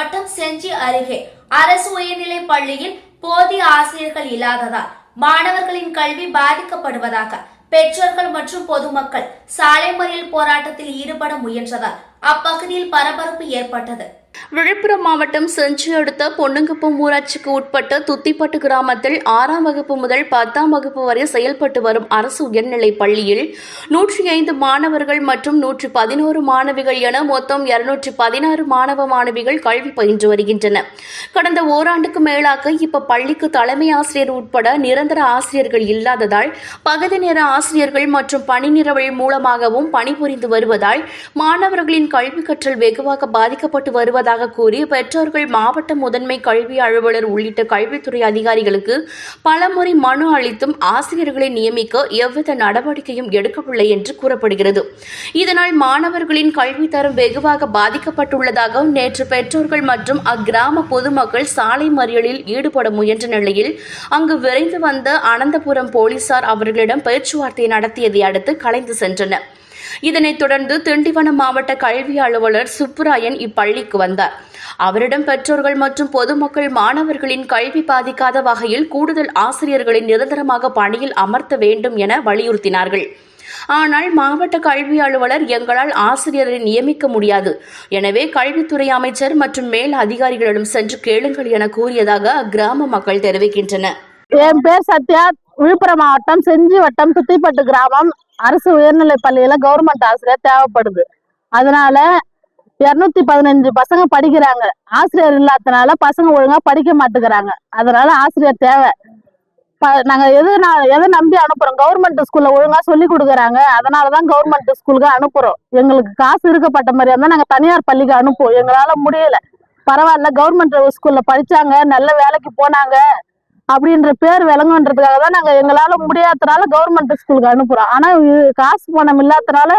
மாவட்டம் செஞ்சி அருகே அரசு உயர்நிலைப் பள்ளியில் போதிய ஆசிரியர்கள் இல்லாததால் மாணவர்களின் கல்வி பாதிக்கப்படுவதாக பெற்றோர்கள் மற்றும் பொதுமக்கள் சாலை மறியல் போராட்டத்தில் ஈடுபட முயன்றதால் அப்பகுதியில் பரபரப்பு ஏற்பட்டது. விழுப்புரம் மாவட்டம் செஞ்சி அடுத்த பொன்னுங்குப்பம் ஊராட்சிக்கு உட்பட்ட துத்திப்பட்டு கிராமத்தில் 6ஆம் வகுப்பு முதல் 10ஆம் வகுப்பு வரை செயல்பட்டு வரும் அரசு உயர்நிலைப் பள்ளியில் 105 மாணவர்கள் மற்றும் 111 மாணவிகள் என மொத்தம் 216 மாணவ மாணவிகள் கல்வி பயின்று வருகின்றனர். கடந்த ஓராண்டுக்கு மேலாக பள்ளிக்கு தலைமை ஆசிரியர் உட்பட நிரந்தர ஆசிரியர்கள் இல்லாததால் பகுதி நேர ஆசிரியர்கள் மற்றும் பணி நிரவல் மூலமாகவும் பணிபுரிந்து வருவதால் மாணவர்களின் கல்வி கற்றல் வெகுவாக பாதிக்கப்பட்டு வருவதாக கூறி பெற்றோர்கள் மாவட்ட முதன்மை கல்வி அலுவலர் உள்ளிட்ட கல்வித்துறை அதிகாரிகளுக்கு பலமுறை மனு அளித்தும் ஆசிரியர்களை நியமிக்க எவ்வித நடவடிக்கையும் எடுக்கவில்லை என்று கூறப்படுகிறது. இதனால் மாணவர்களின் கல்வி தரம் வெகுவாக பாதிக்கப்பட்டுள்ளதாக நேற்று பெற்றோர்கள் மற்றும் அக்கிராம பொதுமக்கள் சாலை மறியலில் ஈடுபட முயன்ற நிலையில் அங்கு விரைந்து வந்த அனந்தபுரம் போலீசார் அவர்களிடம் பேச்சுவார்த்தை நடத்தியதை அடுத்து கலைந்து சென்றனர். இதனைத் தொடர்ந்து திண்டிவனம் மாவட்ட கல்வி அலுவலர் சுப்புராயன் இப்பள்ளிக்கு வந்தார். அவரிடம் பெற்றோர்கள் மற்றும் பொதுமக்கள் மாணவர்களின் கல்வி பாதிக்காத வகையில் கூடுதல் ஆசிரியர்களை நிரந்தரமாக பணியில் அமர்த்த வேண்டும் என வலியுறுத்தினார்கள். ஆனால் மாவட்ட கல்வி அலுவலர் எங்களால் ஆசிரியரை நியமிக்க முடியாது, எனவே கல்வித்துறை அமைச்சர் மற்றும் மேல் அதிகாரிகளிடம் சென்று கேளுங்கள் என கூறியதாக அக்கிராம மக்கள் தெரிவிக்கின்றனர். என் பேர் சத்யா. விழுப்புரம் மாவட்டம் செஞ்சி வட்டம் துத்திப்பட்டு கிராமம் அரசு உயர்நிலைப் பள்ளியில கவர்மெண்ட் ஆசிரியர் தேவைப்படுது. அதனால 215 பசங்க படிக்கிறாங்க. ஆசிரியர் இல்லாதனால பசங்க ஒழுங்கா படிக்க மாட்டேங்கிறாங்க. அதனால ஆசிரியர் தேவை. நாங்க எதை நம்பி அனுப்புறோம்? கவர்மெண்ட் ஸ்கூல்ல ஒழுங்கா சொல்லி கொடுக்குறாங்க. அதனாலதான் கவர்மெண்ட் ஸ்கூலுக்கு அனுப்புறோம். எங்களுக்கு காசு இருக்கப்பட்ட மாதிரியா இருந்தா நாங்க தனியார் பள்ளிக்கு அனுப்புவோம். எங்களால முடியல. பரவாயில்ல, கவர்மெண்ட் ஸ்கூல்ல படிச்சாங்க, நல்ல வேலைக்கு போனாங்க அப்படின்ற பேர் விளங்குன்றதுக்காக தான் நாங்க எங்களால முடியாதனால கவர்மெண்ட் ஸ்கூலுக்கு அனுப்புறோம். ஆனா காசு பணம் இல்லாதனால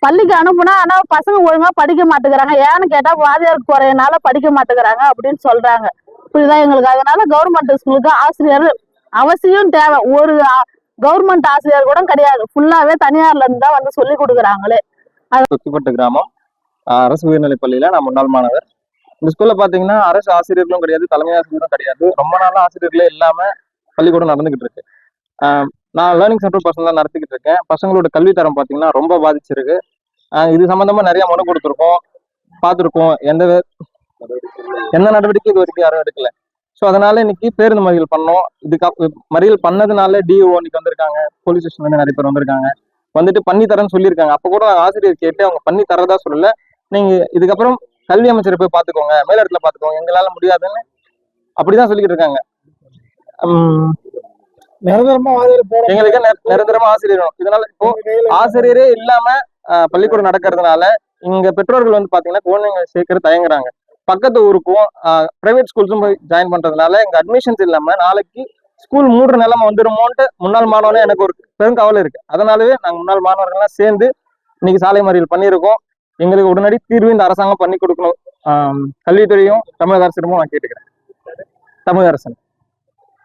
பள்ளிக்கு அனுப்புனா ஆனா பசங்க ஒழுங்கா படிக்க மாட்டேங்கிறாங்க. ஏன்னு கேட்டா வாதியாருக்கு குறையனால படிக்க மாட்டேங்கிறாங்க அப்படின்னு சொல்றாங்க. புரியுதா எங்களுக்கு? அதனால கவர்மெண்ட் ஸ்கூலுக்கு ஆசிரியர் அவசியம் தேவை. ஒரு கவர்மெண்ட் ஆசிரியர் கூட கிடையாது, ஃபுல்லாவே தனியார்ல இருந்து தான் வந்து சொல்லி கொடுக்குறாங்களே. துத்திப்பட்டு கிராமம் அரசு உயர்நிலைப் பள்ளியில நான் முன்னாள் மாணவர். இந்த ஸ்கூல்ல பாத்தீங்கன்னா அரசு ஆசிரியர்களும் கிடையாது, தலைமை ஆசிரியரும் கிடையாது. ரொம்ப நாளா ஆசிரியர்களே இல்லாம பள்ளிக்கூடம் நடந்துகிட்டு இருக்கு. நான் லேர்னிங் சென்டர் பர்சனலா நடத்திக்கிட்டு இருக்கேன். பசங்களோட கல்வித்தரம் பாத்தீங்கன்னா ரொம்ப பாதிச்சிருக்கு. இது சம்பந்தமா நிறைய மனு கொடுத்துருக்கோம், பார்த்துருக்கோம். எந்த நடவடிக்கை இது வரைக்கும் யாரும் எடுக்கல. ஸோ அதனால இன்னைக்கு பேருந்து மறியல் பண்ணோம். இதுக்கு மறியல் பண்ணதுனால டிஓ இன்னைக்கு வந்திருக்காங்க, போலீஸ் ஸ்டேஷன்ல இருந்து நிறைய பேர் வந்திருக்காங்க. வந்துட்டு பண்ணி தரேன்னு சொல்லியிருக்காங்க. அப்ப கூட ஆசிரியர் கேட்டு அவங்க பண்ணி தரதா சொல்லல. நீங்க இதுக்கப்புறம் கல்வி அமைச்சரை போய் பாத்துக்கோங்க, மேலிடத்துல பாத்துக்கோங்க, எங்களால முடியாதுன்னு அப்படிதான் சொல்லிக்கிட்டு இருக்காங்க. எங்களுக்கு நிரந்தரமா ஆசிரியர் வேணும். இதனால இப்போ ஆசிரியரே இல்லாம பள்ளிக்கூடம் நடக்கிறதுனால இங்க பெற்றோர்கள் வந்து பாத்தீங்கன்னா குழந்தைங்க சேர்க்கிற தயங்குறாங்க. பக்கத்து ஊருக்கும் பிரைவேட் ஸ்கூல்ஸும் போய் ஜாயின் பண்றதுனால எங்க அட்மிஷன்ஸ் இல்லாம நாளைக்கு ஸ்கூல் மூடுற நிலைமை வந்துருமோன்ட்டு முன்னாள் மாணவனே எனக்கு ஒரு பெருங்கவலை இருக்கு. அதனாலவே நாங்க முன்னாள் மாணவர்கள்லாம் சேர்ந்து இன்னைக்கு சாலை மறியல் பண்ணியிருக்கோம். எங்களுக்கு உடனடி தீர்வு இந்த அரசாங்கம் பண்ணி கொடுக்கணும். கல்வித்துறையும் தமிழக அரசிடமும் நான் கேட்டுக்கிறேன். தமிழக அரசன்